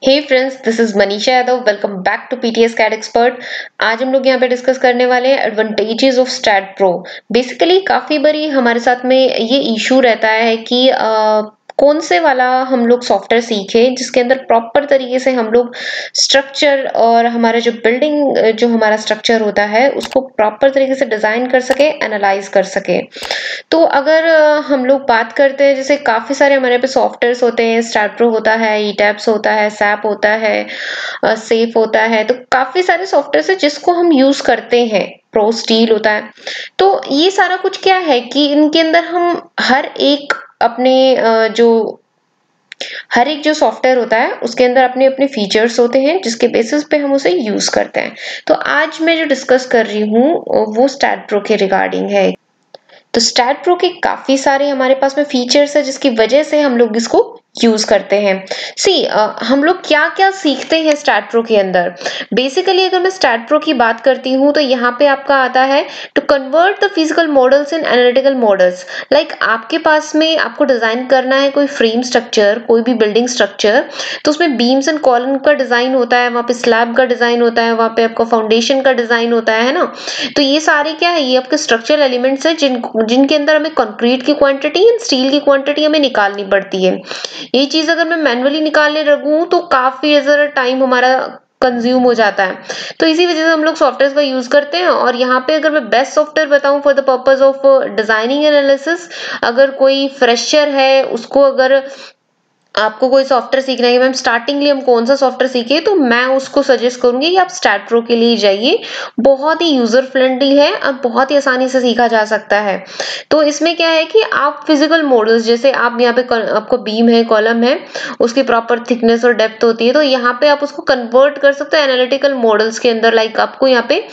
Hey friends, this is Manisha Yadav. Welcome back to PTS CAD expert. आज हम लोग यहाँ पे डिस्कस करने वाले हैं advantages of STAAD Pro. Basically काफी बारी हमारे साथ में ये इशू रहता है कि कौन से वाला हम लोग सॉफ्टवेयर सीखे जिसके अंदर प्रॉपर तरीके से हम लोग स्ट्रक्चर और हमारा जो बिल्डिंग जो हमारा स्ट्रक्चर होता है उसको प्रॉपर तरीके से डिजाइन कर सके, एनालाइज कर सके। तो अगर हम लोग बात करते हैं, जैसे काफी सारे हमारे पे सॉफ्टवेयर्स होते हैं, स्टैट प्रो होता है, ईटैप्स होता है, सैप होता है, सेफ होता है, तो काफी सारे सॉफ्टवेयर है जिसको हम यूज करते हैं। प्रो स्टील होता है। तो ये सारा कुछ क्या है कि इनके अंदर हम हर एक अपने हर एक जो सॉफ्टवेयर होता है उसके अंदर अपने अपने फीचर्स होते हैं जिसके बेसिस पे हम उसे यूज करते हैं। तो आज मैं जो डिस्कस कर रही हूँ वो स्टैट प्रो के रिगार्डिंग है। तो स्टैट प्रो के काफी सारे हमारे पास में फीचर्स है जिसकी वजह से हम लोग इसको यूज करते हैं। हम लोग क्या क्या सीखते हैं स्टैट प्रो के अंदर। बेसिकली अगर मैं स्टैट प्रो की बात करती हूँ तो यहाँ पे आपका आता है to convert the physical models in analytical models. Like आपके पास में आपको डिजाइन करना है कोई फ्रेम स्ट्रक्चर, कोई भी बिल्डिंग स्ट्रक्चर, तो उसमें बीम्स एंड कॉलम का डिजाइन होता है, वहां पे स्लैब का डिजाइन होता है, वहां पे आपका फाउंडेशन का डिजाइन होता है ना। तो ये सारे क्या है, ये आपके स्ट्रक्चरल एलिमेंट्स है जिनके अंदर हमें कंक्रीट की क्वांटिटी एंड स्टील की क्वांटिटी हमें निकालनी पड़ती है। ये चीज अगर मैं मैन्युअली निकालने लगूं तो काफी ज्यादा टाइम हमारा कंज्यूम हो जाता है। तो इसी वजह से हम लोग सॉफ्टवेयर का यूज करते हैं। और यहाँ पे अगर मैं बेस्ट सॉफ्टवेयर बताऊं for the purpose of designing analysis, अगर कोई फ्रेशर है उसको अगर आपको कोई सॉफ्टवेयर सीखना है कि मैम स्टार्टिंगली हम कौन सा सॉफ्टवेयर सीखे, तो मैं उसको सजेस्ट करूंगी कि आप स्टैट प्रो के लिए जाइए। बहुत ही यूजर फ्रेंडली है और बहुत ही आसानी से सीखा जा सकता है। तो इसमें क्या है कि आप फिजिकल मॉडल्स, जैसे आप यहाँ पे आपको बीम है, कॉलम है, उसकी प्रॉपर थिकनेस और डेप्थ होती है, तो यहाँ पे आप उसको कन्वर्ट कर सकते हो एनालिटिकल मॉडल्स के अंदर। लाइक आपको यहाँ पे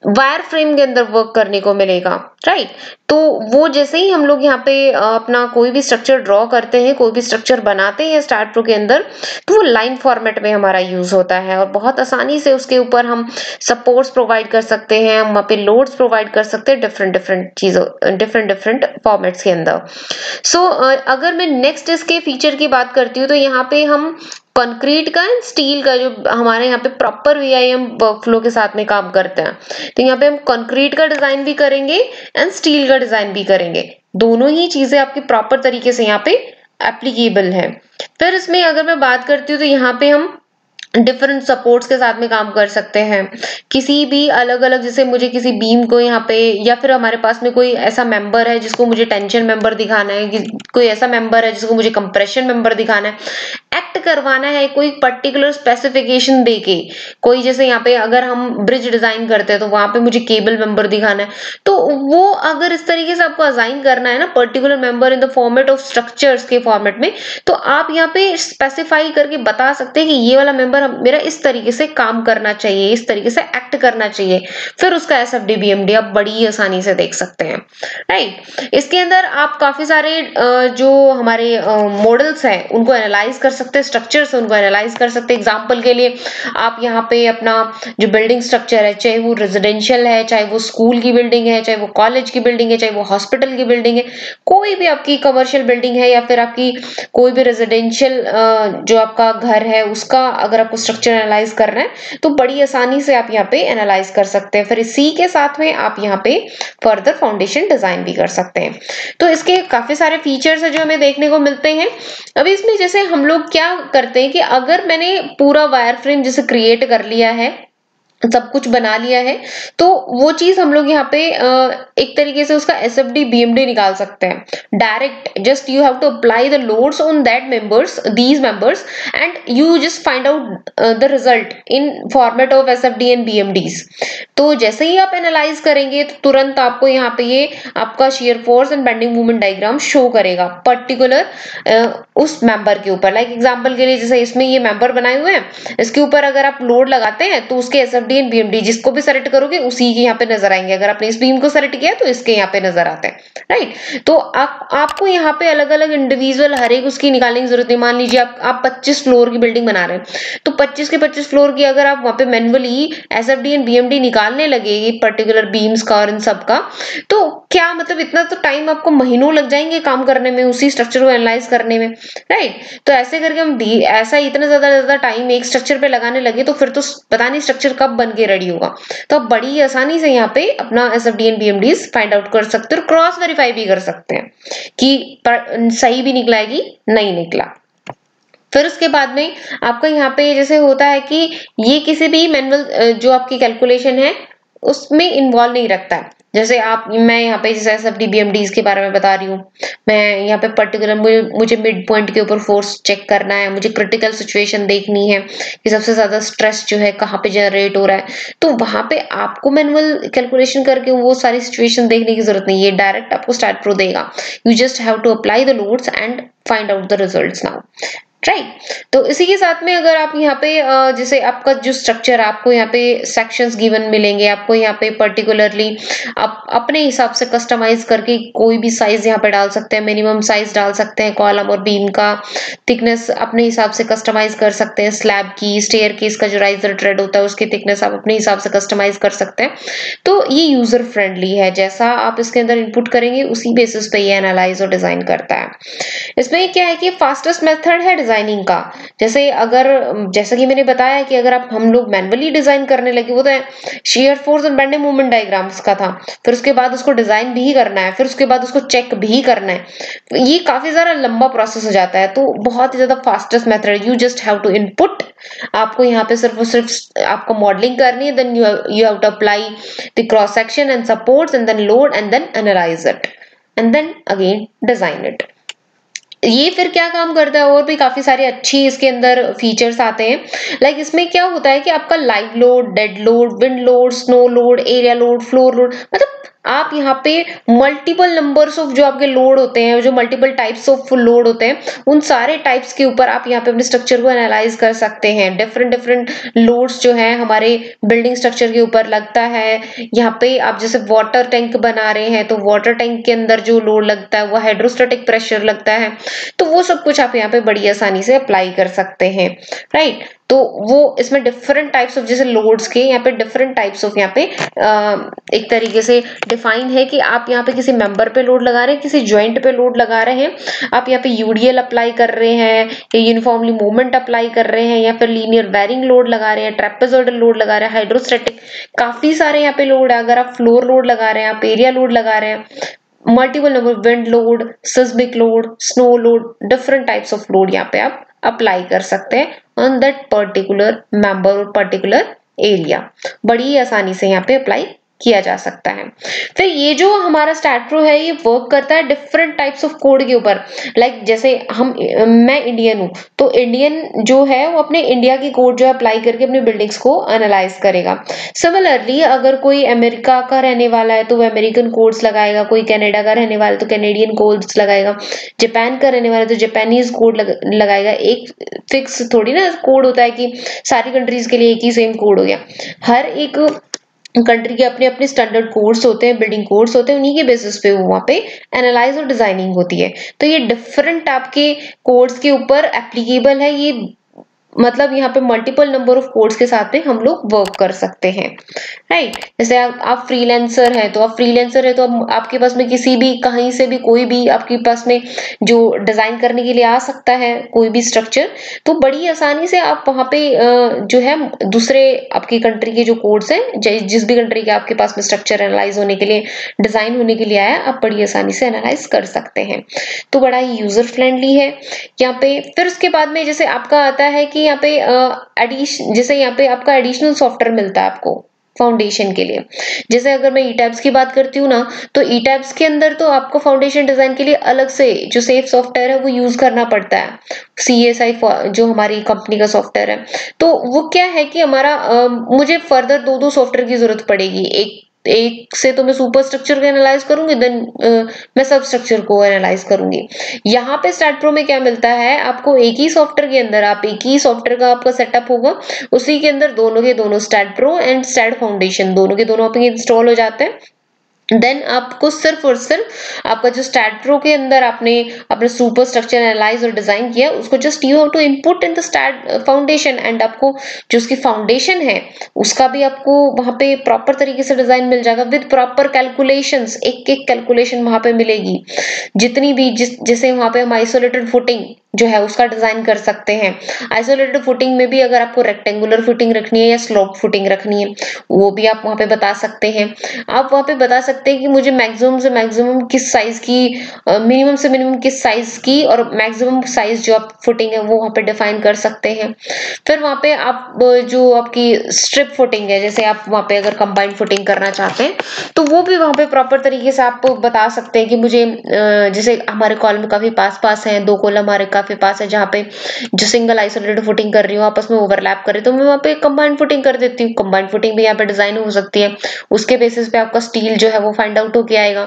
वायर फ्रेम के अंदर वर्क करने को मिलेगा, राइट। तो वो जैसे ही हम लोग यहाँ पे अपना कोई भी स्ट्रक्चर ड्रॉ करते हैं, कोई भी स्ट्रक्चर बनाते हैं स्टैट प्रो के अंदर, तो वो लाइन फॉर्मेट में हमारा यूज होता है और बहुत आसानी से उसके ऊपर हम सपोर्ट्स प्रोवाइड कर सकते हैं, हम वहाँ पे लोड्स प्रोवाइड कर सकते हैं डिफरेंट डिफरेंट चीजों, डिफरेंट डिफरेंट फॉर्मेट्स के अंदर। अगर मैं नेक्स्ट इसके फीचर की बात करती हूँ तो यहाँ पे हम कंक्रीट का एंड स्टील का, जो हमारे यहाँ पे प्रॉपर वीआईएम वर्कफ्लो के साथ में काम करते हैं, तो यहाँ पे हम कंक्रीट का डिजाइन भी करेंगे एंड स्टील का डिजाइन भी करेंगे। दोनों ही चीजें आपकी प्रॉपर तरीके से यहाँ पे एप्लीकेबल है। फिर इसमें अगर मैं बात करती हूँ तो यहाँ पे हम डिफरेंट सपोर्ट्स के साथ में काम कर सकते हैं। किसी भी अलग अलग, जैसे मुझे किसी बीम को यहाँ पे, या फिर हमारे पास में कोई ऐसा मेंबर है जिसको मुझे टेंशन मेंबर दिखाना है, कोई ऐसा मेंबर है जिसको मुझे कंप्रेशन मेंबर दिखाना है, एक्ट करवाना है कोई पर्टिकुलर स्पेसिफिकेशन देके। कोई जैसे यहाँ पे अगर हम ब्रिज डिजाइन करते हैं तो वहां पे मुझे केबल मेंबर दिखाना है, तो वो अगर इस तरीके से आपको असाइन करना है ना particular member in the format of structures के फॉर्मेट में, तो आप यहाँ पे स्पेसिफाई करके बता सकते हैं कि ये वाला मेंबर मेरा इस तरीके से काम करना चाहिए, इस तरीके से एक्ट करना चाहिए। फिर उसका एसएफडी बीएमडी आप बड़ी आसानी से देख सकते हैं, राइट। इसके अंदर आप काफी सारे जो हमारे मॉडल्स हैं उनको एनालाइज कर सकते हैं, स्ट्रक्चर्स उनको एनालाइज कर सकते हैं। एग्जांपल के लिए आप यहाँ पे अपना जो बिल्डिंग स्ट्रक्चर है, चाहे वो रेजिडेंशियल है, चाहे वो स्कूल की बिल्डिंग है, चाहे वो कॉलेज की बिल्डिंग है, चाहे वो हॉस्पिटल की बिल्डिंग है, कोई भी आपकी कमर्शियल बिल्डिंग है, या फिर आपकी कोई भी रेजिडेंशियल जो आपका घर है उसका अगर आपको स्ट्रक्चर एनालाइज करना है तो बड़ी आसानी से आप यहाँ पे एनालाइज कर सकते हैं। फिर इसी के साथ में आप यहाँ पे फर्दर फाउंडेशन डिजाइन भी कर सकते हैं। तो इसके काफी सारे फीचर्स है जो हमें देखने को मिलते हैं। अभी इसमें जैसे हम लोग क्या करते हैं कि अगर मैंने पूरा वायर फ्रेम जैसे क्रिएट कर लिया है, सब कुछ बना लिया है, तो वो चीज हम लोग यहाँ पे एक तरीके से उसका एसएफडी बीएमडी निकाल सकते हैं direct. Just you have to apply the loads on that members, these members, and you just find out the result in format of SFD and BMDs. तो जैसे ही आप एनालाइज करेंगे तो तुरंत आपको यहाँ पे ये आपका shear force and bending movement diagram show करेगा पर्टिकुलर उस मेंबर के ऊपर। लाइक एग्जांपल के लिए जैसे इसमें ये मेंबर बनाए हुए हैं, इसके ऊपर अगर आप लोड लगाते हैं तो उसके एसएफडी SFD एंड BMD जिसको भी सेलेक्ट करोगे उसी के यहाँ पे नजर आएंगे। अगर आपने इस बीम को सेलेक्ट किया तो इसके यहाँ पे नजर आते हैं, राइट। तो आपको यहाँ पे अलग अलग इंडिविजुअल हर एक उसकी निकालने की जरूरत नहीं। मान लीजिए आप 25 फ्लोर की बिल्डिंग बना रहे हैं, तो 25 के 25 फ्लोर की अगर आप वहां पे मैनुअली SFD एंड BMD निकालने लगे पर्टिकुलर बीम्स का और इन सब का, तो क्या मतलब इतना तो टाइम आपको महीनों लग जाएंगे काम करने में, उसी स्ट्रक्चर को एनालाइज करने में, राइट। तो ऐसे करके हम ऐसा इतना ज्यादा टाइम एक स्ट्रक्चर पे लगाने लगे तो फिर तो पता नहीं स्ट्रक्चर कब बन के रेडी होगा। तो आप बड़ी आसानी से यहाँ पे अपना SFD and BMD find out कर सकते हो और क्रॉस वेरीफाई भी कर सकते हैं कि सही भी निकला है कि नहीं निकला। फिर उसके बाद में आपका यहाँ पे जैसे होता है कि ये किसी भी मैनुअल जो आपकी कैलकुलेशन है उसमें इन्वॉल्व नहीं रखता है। जैसे मैं यहाँ पे जैसे SFD BMD के बारे में बता रही हूँ, मैं यहाँ पे पर्टिकुलर मुझे मिड पॉइंट के ऊपर फोर्स चेक करना है, मुझे क्रिटिकल सिचुएशन देखनी है कि सबसे ज्यादा स्ट्रेस जो है कहाँ पे जनरेट हो रहा है, तो वहां पे आपको मैनुअल कैलकुलेशन करके वो सारी सिचुएशन देखने की जरूरत नहीं है, डायरेक्ट आपको StatPro देगा। You just have to apply the loads and find out the results now, right. तो इसी के साथ में अगर आप यहाँ पे जैसे आपका जो स्ट्रक्चर आपको यहाँ पे सेक्शंस गिवन मिलेंगे, आपको यहाँ पे पर्टिकुलरली आप अपने हिसाब से कस्टमाइज करके कोई भी साइज यहाँ पे डाल सकते हैं, मिनिमम साइज डाल सकते हैं, कॉलम और बीम का थिकनेस अपने हिसाब से कस्टमाइज कर सकते हैं, स्लैब की स्टेयर केस का जो राइजर ट्रेड होता है उसकी थिकनेस आप अपने हिसाब से कस्टमाइज कर सकते हैं। तो ये यूजर फ्रेंडली है, जैसा आप इसके अंदर इनपुट करेंगे उसी बेसिस पे ये एनालाइज और डिजाइन करता है। इसमें क्या है कि फास्टेस्ट मेथड है डिजाइनिंग का। जैसा कि मैंने बताया कि अगर हम लोग मैनुअली डिजाइन करने लगे, वो तो शेयर फोर्स और बेंडिंग मोमेंट डायग्राम्स का था, फिर उसके बाद उसको डिजाइन भी करना है, फिर उसके बाद उसको चेक भी करना है, ये काफी ज्यादा लंबा प्रोसेस हो जाता है। तो बहुत ही ज्यादा fastest method, you just have to input, आपको यहाँ पे सिर्फ आपको मॉडलिंग करनी है, then you have to apply the cross section and supports and then load and then analyse it and then again design it. ये फिर क्या काम करता है, और भी काफी सारे अच्छी इसके अंदर फीचर्स आते हैं। लाइक इसमें क्या होता है कि आपका live load, dead load, wind load, snow load, area load, floor load, मतलब आप यहाँ पे मल्टीपल नंबर्स ऑफ जो आपके लोड होते हैं, जो मल्टीपल टाइप्स ऑफ लोड होते हैं, उन सारे टाइप्स के ऊपर आप यहाँ पे अपने स्ट्रक्चर को एनालाइज कर सकते हैं। डिफरेंट लोड्स जो है हमारे बिल्डिंग स्ट्रक्चर के ऊपर लगता है। यहाँ पे आप जैसे वाटर टैंक बना रहे हैं तो वाटर टैंक के अंदर जो लोड लगता है वो हाइड्रोस्टैटिक प्रेशर लगता है, तो वो सब कुछ आप यहाँ पे बड़ी आसानी से अप्लाई कर सकते हैं, राइट। तो वो इसमें डिफरेंट टाइप्स ऑफ जैसे लोड्स के यहाँ पे डिफरेंट टाइप्स ऑफ यहाँ पे एक तरीके से डिफाइन है कि आप यहाँ पे किसी मेंबर पे लोड लगा रहे हैं, किसी जॉइंट पे लोड लगा रहे हैं, आप यहाँ पे यूडीएल अप्लाई कर रहे हैं या यूनिफॉर्मली मूवमेंट अप्लाई कर रहे हैं या फिर लीनियर वेरिंग लोड लगा रहे हैं, ट्रेपेजॉइडल लोड लगा रहे हैं, हाइड्रोस्टैटिक, काफी सारे यहाँ पे लोड है। अगर आप फ्लोर लोड लगा रहे हैं, आप एरिया लोड लगा रहे हैं, multiple number wind load, seismic load, snow load, different types of load यहाँ पे आप अप्लाई कर सकते हैं ऑन दैट पर्टिकुलर मेंबर और पर्टिकुलर एरिया। बड़ी आसानी से यहाँ पे अप्लाई किया जा सकता है। फिर ये जो हमारा StatPro है ये वर्क करता है डिफरेंट टाइप्स ऑफ कोड के ऊपर। लाइक जैसे मैं इंडियन हूँ तो इंडियन जो है वो अपने इंडिया की कोड जो है अप्लाई करके अपनी बिल्डिंग्स को एनालाइज करेगा। सिमिलरली अगर कोई अमेरिका का रहने वाला है तो वो अमेरिकन कोड्स लगाएगा, कोई कनाडा का रहने वाला है तो कैनेडियन कोड्स लगाएगा, जापान का रहने वाला है तो जापानीज कोड लगाएगा। एक फिक्स थोड़ी ना कोड होता है कि सारी कंट्रीज के लिए एक ही सेम कोड हो गया। हर एक कंट्री के अपने अपने स्टैंडर्ड कोड्स होते हैं, बिल्डिंग कोड्स होते हैं, उन्हीं के बेसिस पे वो वहां पे एनालाइज और डिजाइनिंग होती है। तो ये डिफरेंट आपके कोड्स के ऊपर एप्लीकेबल है, ये मतलब यहाँ पे मल्टीपल नंबर ऑफ कोड्स के साथ में हम लोग वर्क कर सकते हैं, राइट। जैसे आप फ्रीलांसर है तो आपके पास में किसी भी कहीं से भी कोई भी आपके पास में जो डिजाइन करने के लिए आ सकता है कोई भी स्ट्रक्चर, तो बड़ी आसानी से आप वहां पे जो है दूसरे आपकी कंट्री के जो कोड्स हैं, जिस भी कंट्री के आपके पास में स्ट्रक्चर एनालाइज होने के लिए, डिजाइन होने के लिए आया, आप बड़ी आसानी से एनालाइज कर सकते हैं। तो बड़ा ही यूजर फ्रेंडली है यहाँ पे। फिर उसके बाद में जैसे आपका आता है कि यहाँ पे जैसे यहाँ पे आपका एडिशनल सॉफ्टवेयर मिलता है आपको फाउंडेशन के लिए। जैसे अगर मैं ईटैब्स की बात करती हूँ ना, तो ईटैब्स के अंदर तो आपको फाउंडेशन डिजाइन के लिए अलग से जो सेफ सॉफ्टवेयर है वो यूज करना पड़ता है, CSI जो हमारी कंपनी का सॉफ्टवेयर है। तो वो क्या है कि हमारा मुझे फर्दर दो सॉफ्टवेयर की जरूरत पड़ेगी, एक एक से तो मैं सुपर स्ट्रक्चर को एनालाइज करूंगी, देन मैं सब स्ट्रक्चर को एनालाइज करूंगी। यहाँ पे स्टैट प्रो में क्या मिलता है आपको, एक ही सॉफ्टवेयर के अंदर आप एक ही सॉफ्टवेयर का आपका सेटअप होगा, उसी के अंदर दोनों के दोनों STAAD Pro and STAAD Foundation दोनों के दोनों आपके इंस्टॉल हो जाते हैं। देन आपको सिर्फ और सिर्फ आपका जो स्टैट प्रो के अंदर आपने अपने सुपर स्ट्रक्चर एनालाइज और डिजाइन किया, उसको just you have to input in the STAAD Foundation, and आपको जो उसकी फाउंडेशन है उसका भी आपको वहां पे प्रॉपर तरीके से डिजाइन मिल जाएगा विद प्रॉपर कैलकुलेशंस। एक एक कैलकुलेशन वहां पे मिलेगी, जितनी भी जैसे वहां पे हम आइसोलेटेड फुटिंग जो है उसका डिजाइन कर सकते हैं। आइसोलेटेड फुटिंग में भी अगर आपको रेक्टेंगुलर फुटिंग रखनी है या स्लोप फुटिंग रखनी है, वो भी आप वहां पे बता सकते हैं। आप वहां पे बता सकते हैं कि मुझे मैक्सिमम से मैक्सिमम किस साइज की, मिनिमम से मिनिमम किस साइज की, और मैक्सिमम साइज जो आप फुटिंग है वो वहां पे डिफाइन कर सकते हैं। फिर वहां पे आप जो आपकी स्ट्रिप फुटिंग है, जैसे आप वहां पे अगर कंबाइंड फुटिंग करना चाहते हैं तो वो भी वहां पे प्रॉपर तरीके से आप बता सकते हैं कि मुझे जैसे हमारे कॉलम काफी पास पास है, दो कॉलम हमारे काफी पास है, जहाँ पे जो सिंगल आइसोलेटेड फुटिंग कर रही हूँ आपस में ओवरलैप कर रही, तो मैं वहां पे कंबाइंड फुटिंग कर देती हूँ। कंबाइंड फुटिंग भी यहाँ पे डिजाइन हो सकती है, उसके बेसिस पे आपका स्टील जो है वो फाइंड आउट होके आएगा।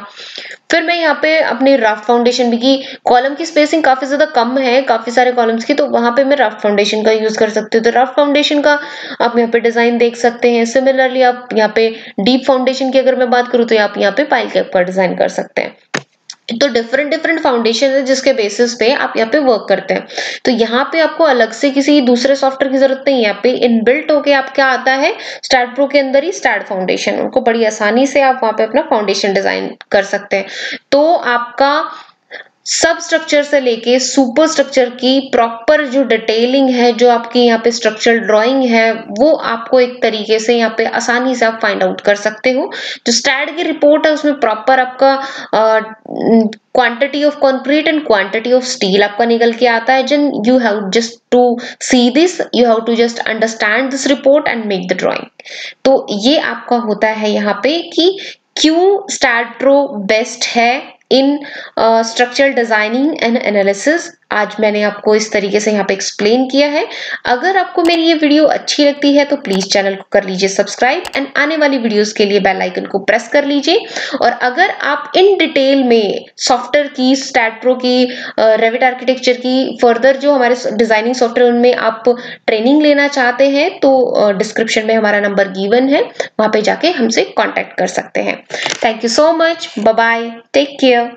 फिर मैं यहाँ पे अपनी रफ फाउंडेशन भी, की कॉलम की स्पेसिंग काफी ज्यादा कम है काफी सारे कॉलम्स की, तो वहां पे मैं रफ फाउंडेशन का यूज कर सकती हूँ, तो रफ फाउंडेशन का आप यहाँ पे डिजाइन देख सकते हैं। सिमिलरली आप यहाँ पे डीप फाउंडेशन की अगर मैं बात करूँ तो आप यहाँ पे पाइल कैप का डिजाइन कर सकते हैं। तो डिफरेंट डिफरेंट फाउंडेशन है जिसके बेसिस पे आप यहाँ पे वर्क करते हैं। तो यहाँ पे आपको अलग से किसी दूसरे सॉफ्टवेयर की जरूरत नहीं है, यहाँ पे इनबिल्ट होके आप क्या आता है, स्टैट प्रो के अंदर ही स्टैट फाउंडेशन, उनको बड़ी आसानी से आप वहां पे अपना फाउंडेशन डिजाइन कर सकते हैं। तो आपका सब स्ट्रक्चर से लेके सुपर स्ट्रक्चर की प्रॉपर जो डिटेलिंग है, जो आपकी यहाँ पे स्ट्रक्चरल ड्राइंग है, वो आपको एक तरीके से यहाँ पे आसानी से आप फाइंड आउट कर सकते हो। जो स्टैट की रिपोर्ट है उसमें प्रॉपर आपका quantity of concrete and quantity of steel आपका निकल के आता है। Then you have just to see this, you have to just understand this report and make the drawing. तो ये आपका होता है यहाँ पे कि क्यों स्टैट प्रो बेस्ट है इन स्ट्रक्चरल डिजाइनिंग एंड एनालिसिस। आज मैंने आपको इस तरीके से यहाँ पे एक्सप्लेन किया है। अगर आपको मेरी ये वीडियो अच्छी लगती है तो प्लीज चैनल को कर लीजिए सब्सक्राइब, एंड आने वाली वीडियोस के लिए बेल आइकन को प्रेस कर लीजिए। और अगर आप इन डिटेल में सॉफ्टवेयर की, स्टैट प्रो की, रेविट आर्किटेक्चर की, फर्दर जो हमारे डिजाइनिंग सॉफ्टवेयर उनमें आप ट्रेनिंग लेना चाहते हैं तो डिस्क्रिप्शन में हमारा नंबर गिवन है, वहां पे जाके हमसे कॉन्टेक्ट कर सकते हैं। Thank you so much, bye bye, take care.